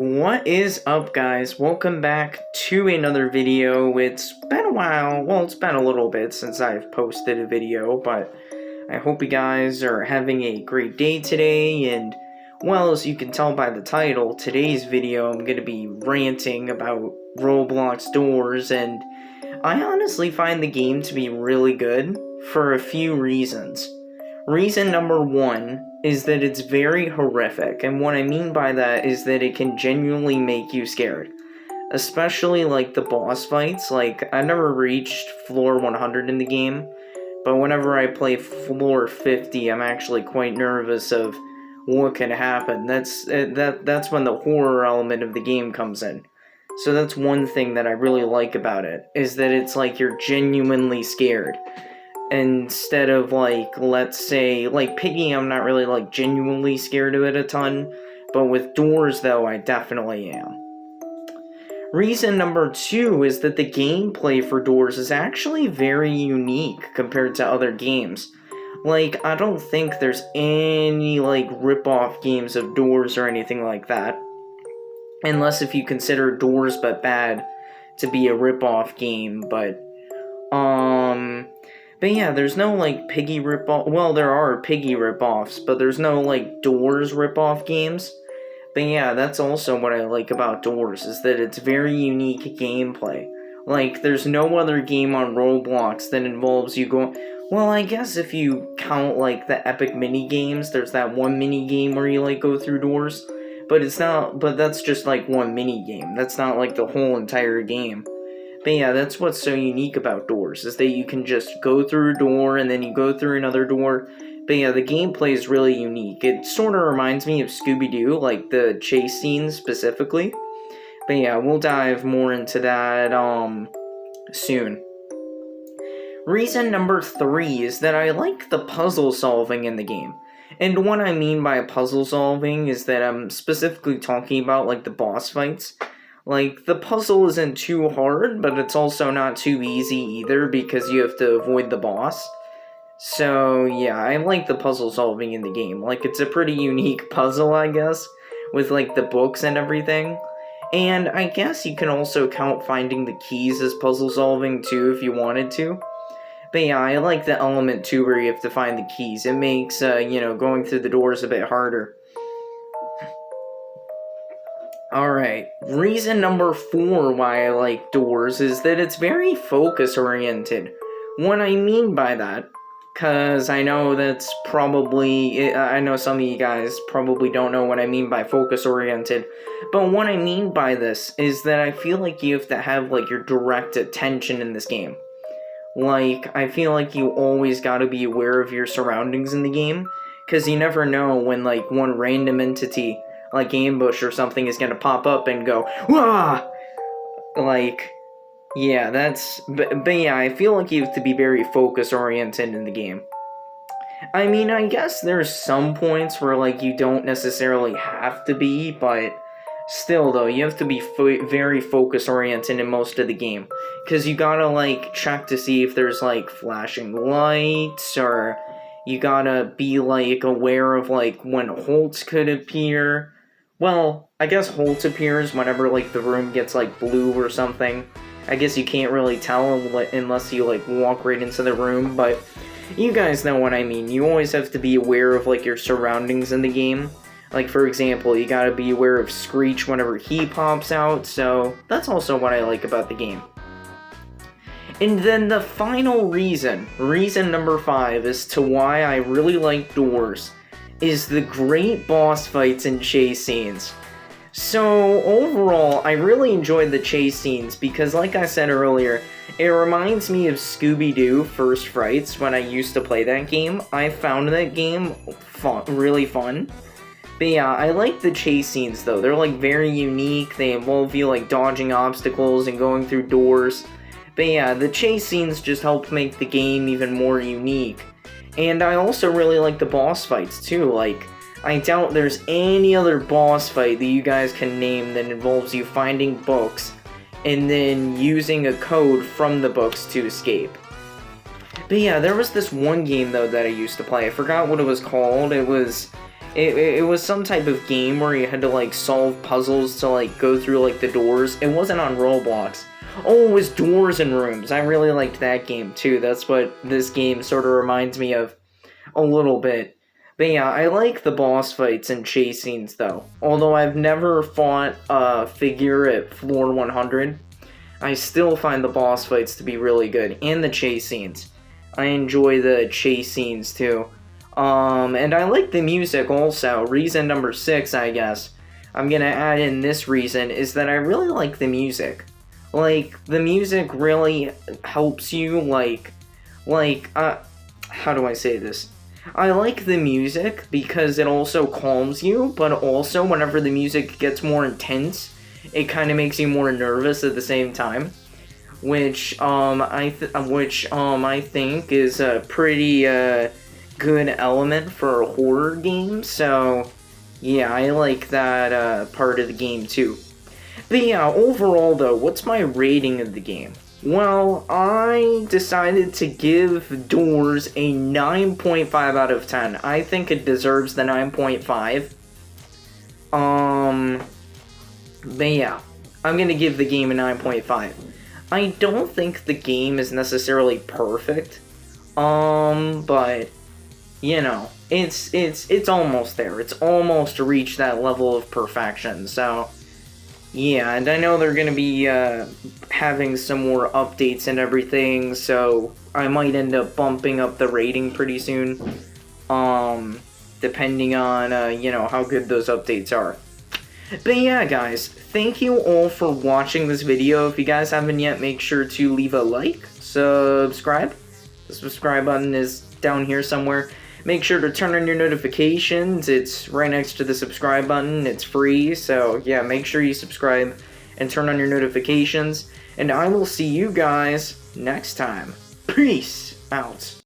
What is up, guys? Welcome back to another video. It's been a while, well, it's been a little bit since I've posted a video, but I hope you guys are having a great day today, and, well, as you can tell by the title, today's video I'm going to be ranting about Roblox doors, and I honestly find the game to be really good for a few reasons. Reason number one is that it's very horrific, and what I mean by that is that it can genuinely make you scared. Especially, like, the boss fights. Like, I never reached floor 100 in the game, but whenever I play floor 50, I'm actually quite nervous of what can happen. That's when the horror element of the game comes in. So that's one thing that I really like about it, is that it's like you're genuinely scared. Instead of, like, let's say, like, Piggy, I'm not really, like, genuinely scared of it a ton, but with doors, though, I definitely am. Reason number two is that the gameplay for doors is actually very unique compared to other games. Like, I don't think there's any, like, rip-off games of doors or anything like that. Unless if you consider Doors But Bad to be a rip-off game, but yeah, there's no, like, Piggy rip-off. Well, there are Piggy rip-offs, but there's no, like, Doors rip-off games. But yeah, that's also what I like about Doors, is that it's very unique gameplay. Like, there's no other game on Roblox that involves you going... Well, I guess if you count, like, the epic mini-games, there's that one mini-game where you, like, go through doors. But it's not... But that's just, like, one mini-game. That's not, like, the whole entire game. But yeah, that's what's so unique about doors, is that you can just go through a door, and then you go through another door. But yeah, the gameplay is really unique. It sort of reminds me of Scooby-Doo, like the chase scenes specifically. But yeah, we'll dive more into that, soon. Reason number three is that I like the puzzle solving in the game. And what I mean by puzzle solving is that I'm specifically talking about, like, the boss fights. Like, the puzzle isn't too hard, but it's also not too easy either, because you have to avoid the boss. So, yeah, I like the puzzle solving in the game. Like, it's a pretty unique puzzle, I guess, with, like, the books and everything. And I guess you can also count finding the keys as puzzle solving, too, if you wanted to. But yeah, I like the element, too, where you have to find the keys. It makes, you know, going through the doors a bit harder. Alright, reason number four why I like Doors is that it's very focus-oriented. What I mean by that, because I know that's probably, I know some of you guys probably don't know what I mean by focus-oriented, but what I mean by this is that I feel like you have to have, like, your direct attention in this game. Like, I feel like you always gotta be aware of your surroundings in the game, because you never know when, like, one random entity, like ambush or something, is gonna pop up and go, "Wah!" Like, yeah, that's... But yeah, I feel like you have to be very focus-oriented in the game. I mean, I guess there's some points where, like, you don't necessarily have to be, but still, though, you have to be very focus-oriented in most of the game. Because you gotta, like, check to see if there's, like, flashing lights, or you gotta be, like, aware of, like, when Holtz could appear. Well, I guess Holtz appears whenever, like, the room gets, like, blue or something. I guess you can't really tell unless you, like, walk right into the room, but you guys know what I mean. You always have to be aware of, like, your surroundings in the game. Like, for example, you gotta be aware of Screech whenever he pops out, so that's also what I like about the game. And then the final reason number 5, as to why I really like Doors, is the great boss fights and chase scenes. So, overall, I really enjoyed the chase scenes because, like I said earlier, it reminds me of Scooby-Doo First Frights when I used to play that game. I found that game really fun. But yeah, I like the chase scenes, though. They're, like, very unique. They involve you, like, dodging obstacles and going through doors. But yeah, the chase scenes just help make the game even more unique. And I also really like the boss fights, too. Like, I doubt there's any other boss fight that you guys can name that involves you finding books and then using a code from the books to escape. But yeah, there was this one game, though, that I used to play. I forgot what it was called. It was It was some type of game where you had to like solve puzzles to like go through like the doors. It wasn't on Roblox. Oh, it was Doors and Rooms. I really liked that game too. That's what this game sort of reminds me of a little bit. But yeah, I like the boss fights and chase scenes though. Although I've never fought a figure at floor 100, I still find the boss fights to be really good. And the chase scenes. I enjoy the chase scenes too. And I like the music also. Reason number 6, I guess, I'm gonna add in this reason, is that I really like the music. Like, the music really helps you, how do I say this? I like the music because it also calms you, but also whenever the music gets more intense, it kind of makes you more nervous at the same time. Which I think is a pretty, good element for a horror game, so yeah, I like that part of the game too. But yeah, overall though, what's my rating of the game? Well, I decided to give Doors a 9.5 out of 10. I think it deserves the 9.5. But yeah, I'm gonna give the game a 9.5. I don't think the game is necessarily perfect, but you know, it's almost there. It's almost reached that level of perfection. So, yeah, and I know they're gonna be having some more updates and everything. So I might end up bumping up the rating pretty soon, depending on you know, how good those updates are. But yeah, guys, thank you all for watching this video. If you guys haven't yet, make sure to leave a like, subscribe. The subscribe button is down here somewhere. Make sure to turn on your notifications. It's right next to the subscribe button. It's free, so yeah, make sure you subscribe and turn on your notifications. And I will see you guys next time. Peace out.